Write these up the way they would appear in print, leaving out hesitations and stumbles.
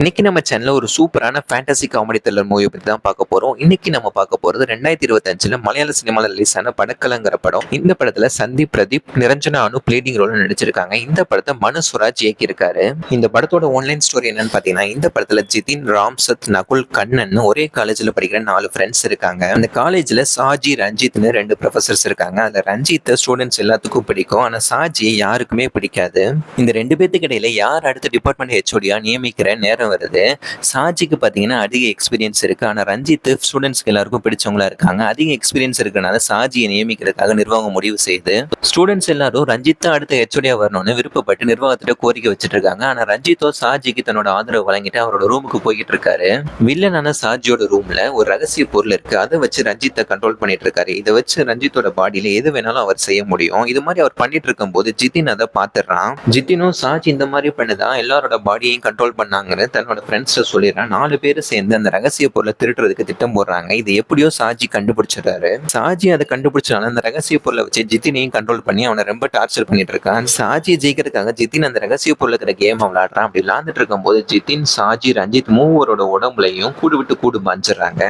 இன்னைக்கு நம்ம சேனல்ல ஒரு சூப்பரான ஃபேண்டசி காமெடி த்ரில்லர் மூவி பத்தி தான் பார்க்க போறோம். இன்னைக்கு நம்ம பார்க்க போறது 2025ல மலையாள சினிமால ரிலீஸ் ஆன படக்கலங்கிற படம். இந்த படத்துல சந்தீப் பிரதீப், நிரஞ்சனா அனு லீடிங் ரோல்ல நடிச்சிருக்காங்க. இந்த படத்தை மனு சுராஜ் இயக்கியிருக்காரு. இந்த படத்தோட ஆன்லைன் ஸ்டோரி என்னன்னு பாத்தீங்கன்னா, இந்த படத்துல ஜிதின், ராம்சத், நகுல், கண்ணன் ஒரே காலேஜ்ல படிக்கிற 4 ஃப்ரெண்ட்ஸ் இருக்காங்க. அந்த காலேஜ்ல சாஜி, ரஞ்சித்னு 2 ப்ரொஃபசர்ஸ் இருக்காங்க. அந்த ரஞ்சித்தை ஸ்டூடெண்ட்ஸ் எல்லாத்துக்கும் பிடிக்கும். ஆனா சாஜியை யாருக்குமே பிடிக்காது. இந்த 2 பேத்துக்கு இடையில யார் அடுத்த டிபார்ட்மெண்ட் ஹெச்ஓடியா நியமிக்கிற நேரம் வருது. சாஜிக்கு பாத்தீங்கன்னா அதிக எக்ஸ்பீரியன்ஸ் இருக்கு. ஆனா ரஞ்சித் ஸ்டூடெண்ட்ஸ்க்கு எல்லாருக்கும் பிடிச்சவங்களா இருக்காங்க. அதிக எக்ஸ்பீரியன்ஸ் இருக்கனால சாஜியை நியமிக்கிறதுக்காக நிர்வாகம் முடிவு செய்து ஸ்டூடெண்ட்ஸ் எல்லாரும் ரஞ்சித் தான் அடுத்த ஹெச்ஓடியா வரணும்னு விருப்பப்பட்டு நிர்வாகத்திட்ட கோரிக்கை வச்சுட்டு இருக்காங்க. ஆனா ரஞ்சித்தோ சாஜிக்கு தன்னோட ஆதரவு வழங்கிட்டு அவரோட ரூமுக்கு போய்கிட்டு இருக்காரு. வில்லனான சாஜியோட ரூம்ல ஒரு ரகசிய பொருள் இருக்கு. அதை வச்சு ரஞ்சித்தை கண்ட்ரோல் பண்ணிட்டு இருக்காரு. இதை வச்சு ரஞ்சித்தோட பாடியில எது வேணாலும் அவர் செய்ய முடியும். இது மாதிரி அவர் பண்ணிட்டு இருக்கும் போது ஜிதின் அதை பாத்துறான். ஜிதினும் சாஜி இந்த மாதிரி பண்ணுதான் எல்லாரோட பாடியையும் கண்ட்ரோல் பண்ணாங்கன்னு தன்னோட ஃப்ரெண்ட்ஸ்ட சொல்லிடுறான். 4 பேரும் சேர்ந்து அந்த ரகசிய பொருளை திருட்டுறதுக்கு திட்டம் போடுறாங்க. இது எப்படியோ சாஜி கண்டுபிடிச்சிடறாரு. சாஜி அதை கண்டுபிடிச்சனால அந்த ரகசிய பொருளை வச்சு ஜிதினையும் கண்ட்ரோல் பண்ணி அவனை ரொம்ப டார்ச்சர் பண்ணிட்டு இருக்கான். சாஜி ஜெயிக்கிறதுக்காக ஜிதின் அந்த ரகசிய பொருள் இருக்கிற கேம் விளையாடுறான். அப்படி விளையாண்டுட்டு இருக்கும் போது ஜிதின், சாஜி, ரஞ்சித் மூவரோட உடம்புலையும் கூடு விட்டு கூடு பாஞ்சிடறாங்க.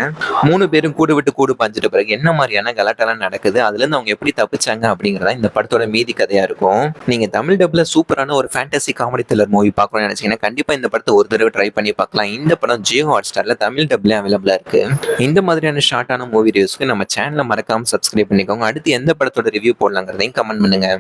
3 பேரும் கூடு விட்டு கூடு பாஞ்சிட்ட பிறகு என்ன மாதிரியான கலாட்டெல்லாம் நடக்குது, அதுல இருந்து அவங்க எப்படி தப்பிச்சாங்க அப்படிங்கறதா இந்த படத்தோட மீதி கதையா இருக்கும். நீங்க தமிழ் டப்ல சூப்பரான ஒரு ஃபேண்டசி காமெடி த்ரில்லர் மூவி பார்க்கணும்னு நினைச்சீங்கன்னா கண்டிப்பா இந்த படத்தை ஒரு தடவை ட்ரை பண்ணி பார்க்கலாம். இந்த படம் ஜியோ ஹாட்ஸ்டார்ல தமிழ் டப்ல அவைலபிளா இருக்கு. இந்த மாதிரியான ஷார்ட்டான மூவி ரிவ்யூஸ்க்கு நம்ம சேனலை மறக்காம சப்ஸ்கிரைப் பண்ணிக்கோங்க. அடுத்து எந்த படத்தோட ரிவ்யூ போடலாங்கிறதையும் கமெண்ட் பண்ணுங்க.